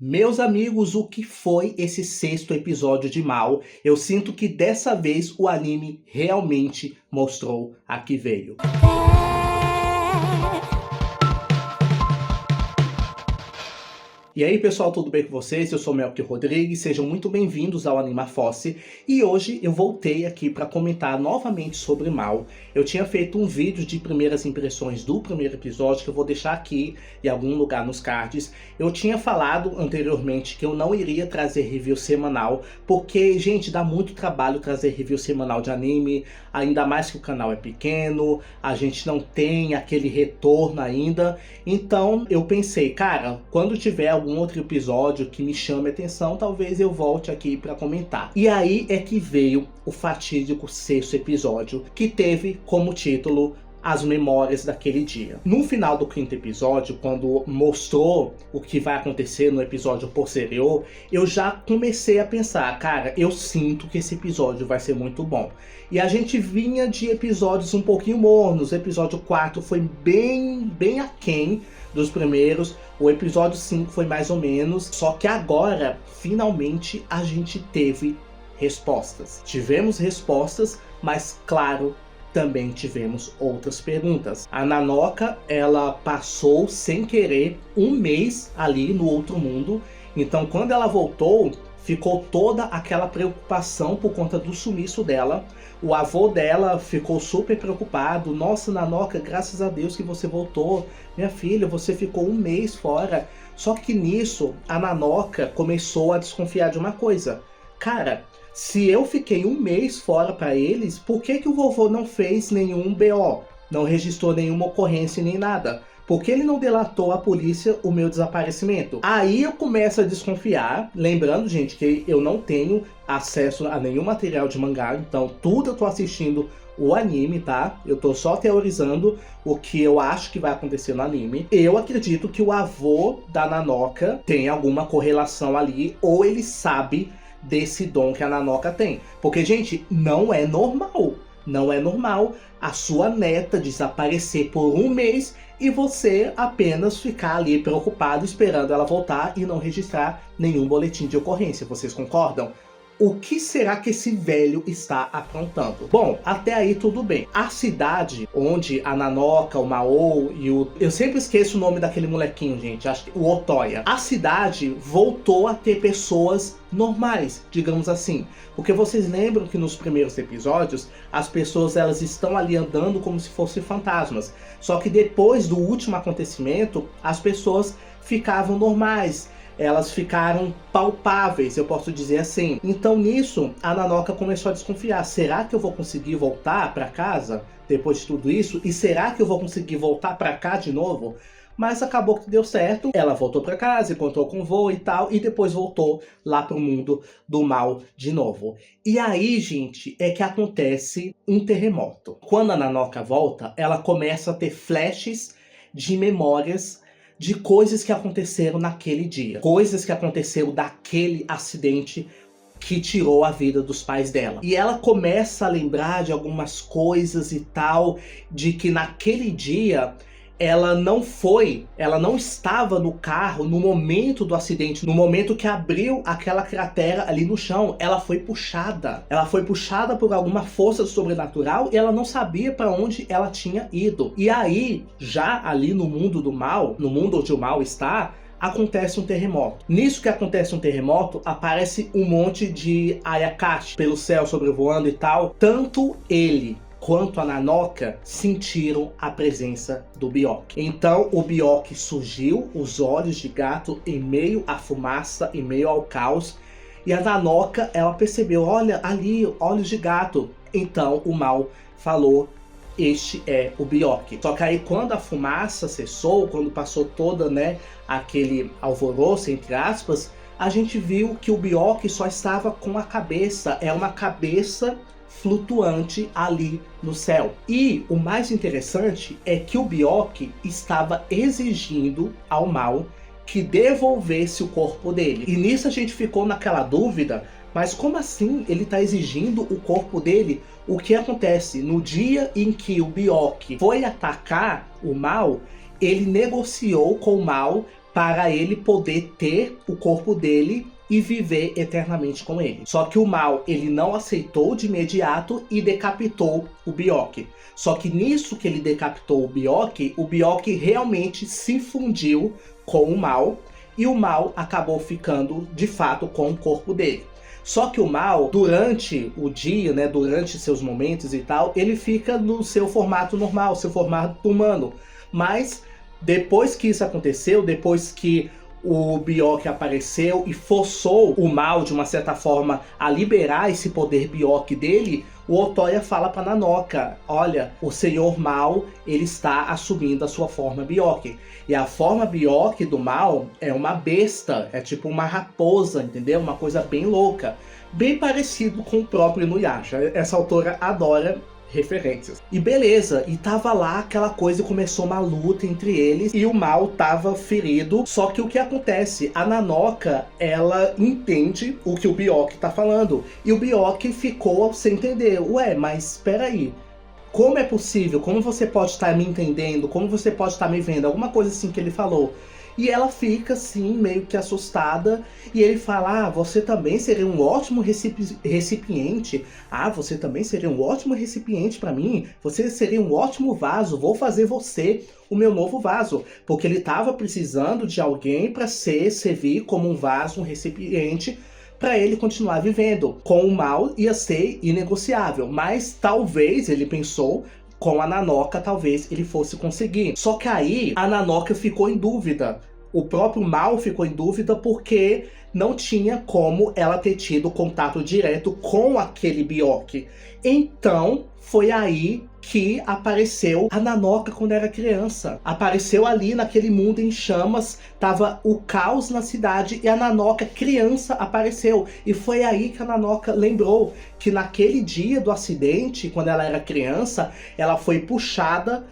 Meus amigos, o que foi esse sexto episódio de Mal? Eu sinto que dessa vez o anime realmente mostrou a que veio. E aí pessoal, tudo bem com vocês? Eu sou Melk Rodrigues, sejam muito bem-vindos ao AnimaFosse. E hoje eu voltei aqui para comentar novamente sobre Mal. Eu tinha feito um vídeo de primeiras impressões do primeiro episódio, que eu vou deixar aqui em algum lugar nos cards. Eu tinha falado anteriormente que eu não iria trazer review semanal, porque, gente, dá muito trabalho trazer review semanal de anime, ainda mais que o canal é pequeno, a gente não tem aquele retorno ainda. Então eu pensei, cara, quando tiver algum outro episódio que me chame a atenção, talvez eu volte aqui para comentar. E aí é que veio o fatídico sexto episódio, que teve como título As Memórias daquele Dia. No final do quinto episódio, quando mostrou o que vai acontecer no episódio posterior, eu já comecei a pensar, cara, eu sinto que esse episódio vai ser muito bom. E a gente vinha de episódios um pouquinho mornos. O episódio 4 foi bem aquém dos primeiros. O episódio 5 foi mais ou menos. Só que agora, finalmente, a gente teve respostas. Tivemos respostas, mas claro, também tivemos outras perguntas. A Nanoka, ela passou sem querer um mês ali no outro mundo. Então quando ela voltou, ficou toda aquela preocupação por conta do sumiço dela. O avô dela ficou super preocupado. Nossa, Nanoka, graças a Deus que você voltou. Minha filha, você ficou um mês fora. Só que nisso, a Nanoka começou a desconfiar de uma coisa. Cara, se eu fiquei um mês fora para eles, por que o vovô não fez nenhum BO? Não registrou nenhuma ocorrência nem nada? Por que ele não delatou à polícia o meu desaparecimento? Aí eu começo a desconfiar, lembrando, gente, que eu não tenho acesso a nenhum material de mangá, então tudo eu tô assistindo o anime, tá? Eu tô só teorizando o que eu acho que vai acontecer no anime. Eu acredito que o avô da Nanoka tem alguma correlação ali, ou ele sabe desse dom que a Nanoka tem. Porque, gente, não é normal. Não é normal a sua neta desaparecer por um mês e você apenas ficar ali preocupado esperando ela voltar e não registrar nenhum boletim de ocorrência. Vocês concordam? O que será que esse velho está aprontando? Bom, até aí tudo bem. A cidade onde a Nanoka, o Mao e o... Eu sempre esqueço o nome daquele molequinho, gente. Acho que o Otoya. A cidade voltou a ter pessoas normais, digamos assim. Porque vocês lembram que nos primeiros episódios, as pessoas elas estão ali andando como se fossem fantasmas. Só que depois do último acontecimento, as pessoas ficavam normais. Elas ficaram palpáveis, eu posso dizer assim. Então nisso, a Nanoka começou a desconfiar. Será que eu vou conseguir voltar para casa depois de tudo isso? E será que eu vou conseguir voltar para cá de novo? Mas acabou que deu certo. Ela voltou para casa, encontrou com o vô e tal. E depois voltou lá pro mundo do mal de novo. E aí, gente, é que acontece um terremoto. Quando a Nanoka volta, ela começa a ter flashes de memórias de coisas que aconteceram naquele dia. Coisas que aconteceram daquele acidente que tirou a vida dos pais dela. E ela começa a lembrar de algumas coisas e tal, de que naquele dia ela não estava no carro no momento do acidente, no momento que abriu aquela cratera ali no chão. Ela foi puxada. Ela foi puxada por alguma força sobrenatural e ela não sabia para onde ela tinha ido. E aí, já ali no mundo do mal, no mundo onde o mal está, acontece um terremoto. Nisso que acontece um terremoto, aparece um monte de Ayakashi pelo céu sobrevoando e tal. Tanto ele quanto a Nanoka sentiram a presença do Byakuya. Então o Byakuya surgiu, os olhos de gato em meio à fumaça, em meio ao caos. E a Nanoka, ela percebeu, olha ali, olhos de gato. Então o mal falou, este é o Byakuya. Só que aí quando a fumaça cessou, quando passou toda, né, aquele alvoroço, entre aspas, a gente viu que o Byakuya só estava com a cabeça. É uma cabeça flutuante ali no céu. E o mais interessante é que o Byakuya estava exigindo ao mal que devolvesse o corpo dele. E nisso a gente ficou naquela dúvida, mas como assim ele está exigindo o corpo dele? O que acontece? No dia em que o Byakuya foi atacar o mal, ele negociou com o mal para ele poder ter o corpo dele e viver eternamente com ele. Só que o Mal, ele não aceitou de imediato e decapitou o Bjork. Só que nisso que ele decapitou o Bjork realmente se fundiu com o Mal, e o Mal acabou ficando, de fato, com o corpo dele. Só que o Mal, durante o dia, né, durante seus momentos e tal, ele fica no seu formato normal, seu formato humano. Mas depois que isso aconteceu, depois que o Bjork apareceu e forçou o Mal, de uma certa forma, a liberar esse poder Bjork dele, o Otoya fala pra Nanoka: olha, o Senhor Mal, ele está assumindo a sua forma Bjork. E a forma Bjork do Mal é uma besta, é tipo uma raposa, entendeu? Uma coisa bem louca. Bem parecido com o próprio Inuyasha. Essa autora adora referências. E beleza, e tava lá aquela coisa e começou uma luta entre eles e o Mal tava ferido. Só que o que acontece? A Nanoka, ela entende o que o Bjork tá falando. E o Bjork ficou sem entender. Ué, mas espera aí. Como é possível? Como você pode estar me entendendo? Como você pode estar me vendo? Alguma coisa assim que ele falou. E ela fica assim, meio que assustada. E ele fala: ah, você também seria um ótimo recipiente. Ah, você também seria um ótimo recipiente pra mim. Você seria um ótimo vaso. Vou fazer você o meu novo vaso. Porque ele tava precisando de alguém pra servir como um vaso, um recipiente, para ele continuar vivendo. Com o Mal ia ser inegociável, mas talvez, ele pensou, com a Nanoka talvez ele fosse conseguir. Só que aí a Nanoka ficou em dúvida. O próprio Mal ficou em dúvida porque não tinha como ela ter tido contato direto com aquele Bjork. Então foi aí que apareceu a Nanoka quando era criança. Apareceu ali naquele mundo em chamas, tava o caos na cidade e a Nanoka criança apareceu. E foi aí que a Nanoka lembrou que naquele dia do acidente, quando ela era criança, ela foi puxada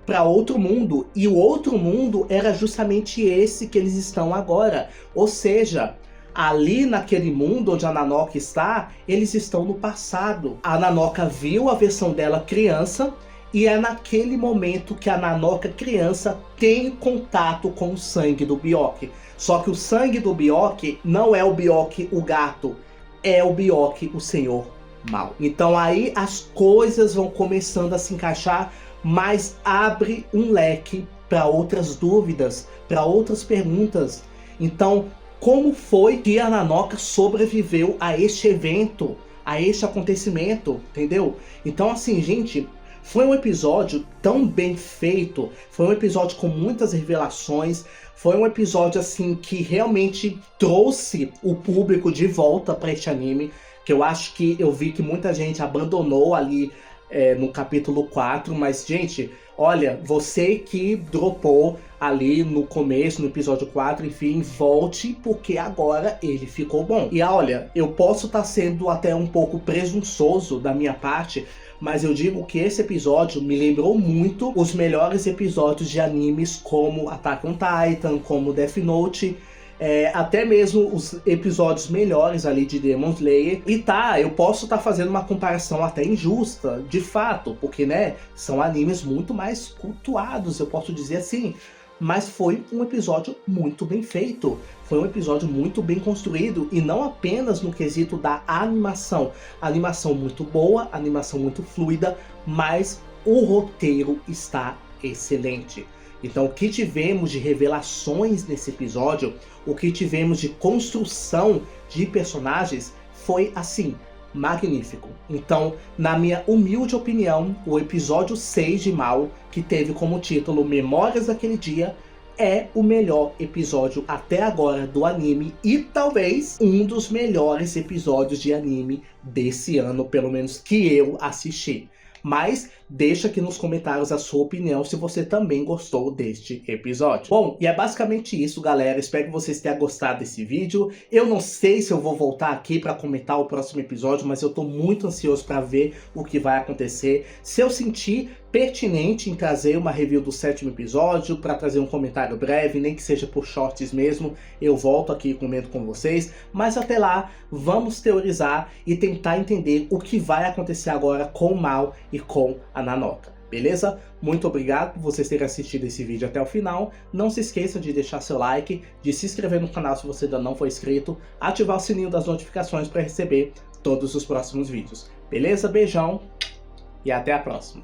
para outro mundo. E o outro mundo era justamente esse que eles estão agora. Ou seja, ali naquele mundo onde a Nanoka está, eles estão no passado. A Nanoka viu a versão dela criança e é naquele momento que a Nanoka criança tem contato com o sangue do Bjork. Só que o sangue do Bjork não é o Bjork o gato, é o Bjork o Senhor Mal. Então aí as coisas vão começando a se encaixar, mas abre um leque para outras dúvidas, para outras perguntas. Então, como foi que a Nanoka sobreviveu a este evento, a este acontecimento, entendeu? Então assim, gente, foi um episódio tão bem feito, foi um episódio com muitas revelações, foi um episódio assim que realmente trouxe o público de volta para este anime, que eu acho que eu vi que muita gente abandonou ali no capítulo 4, mas gente, olha, você que dropou ali no começo, no episódio 4, enfim, volte, porque agora ele ficou bom. E olha, eu posso estar sendo até um pouco presunçoso da minha parte, mas eu digo que esse episódio me lembrou muito os melhores episódios de animes como Attack on Titan, como Death Note, até mesmo os episódios melhores ali de Demon Slayer. E tá, eu posso estar fazendo uma comparação até injusta, de fato, porque, né, são animes muito mais cultuados, eu posso dizer assim. Mas foi um episódio muito bem feito, foi um episódio muito bem construído, e não apenas no quesito da animação. Animação muito boa, animação muito fluida, mas o roteiro está excelente. Então o que tivemos de revelações nesse episódio, o que tivemos de construção de personagens foi assim, magnífico. Então, na minha humilde opinião, o episódio 6 de Mal, que teve como título Memórias daquele Dia, é o melhor episódio até agora do anime e talvez um dos melhores episódios de anime desse ano, pelo menos que eu assisti. Mas deixa aqui nos comentários a sua opinião se você também gostou deste episódio. Bom, e é basicamente isso, galera. Espero que vocês tenham gostado desse vídeo. Eu não sei se eu vou voltar aqui para comentar o próximo episódio, mas eu tô muito ansioso para ver o que vai acontecer. Se eu sentir pertinente em trazer uma review do 7º episódio, para trazer um comentário breve, nem que seja por shorts mesmo, eu volto aqui e comento com vocês. Mas até lá, vamos teorizar e tentar entender o que vai acontecer agora com o Mal e com a Nanoka. beleza? Muito obrigado por vocês terem assistido esse vídeo até o final. Não se esqueça de deixar seu like, de se inscrever no canal se você ainda não for inscrito, ativar o sininho das notificações para receber todos os próximos vídeos. Beleza? Beijão e até a próxima.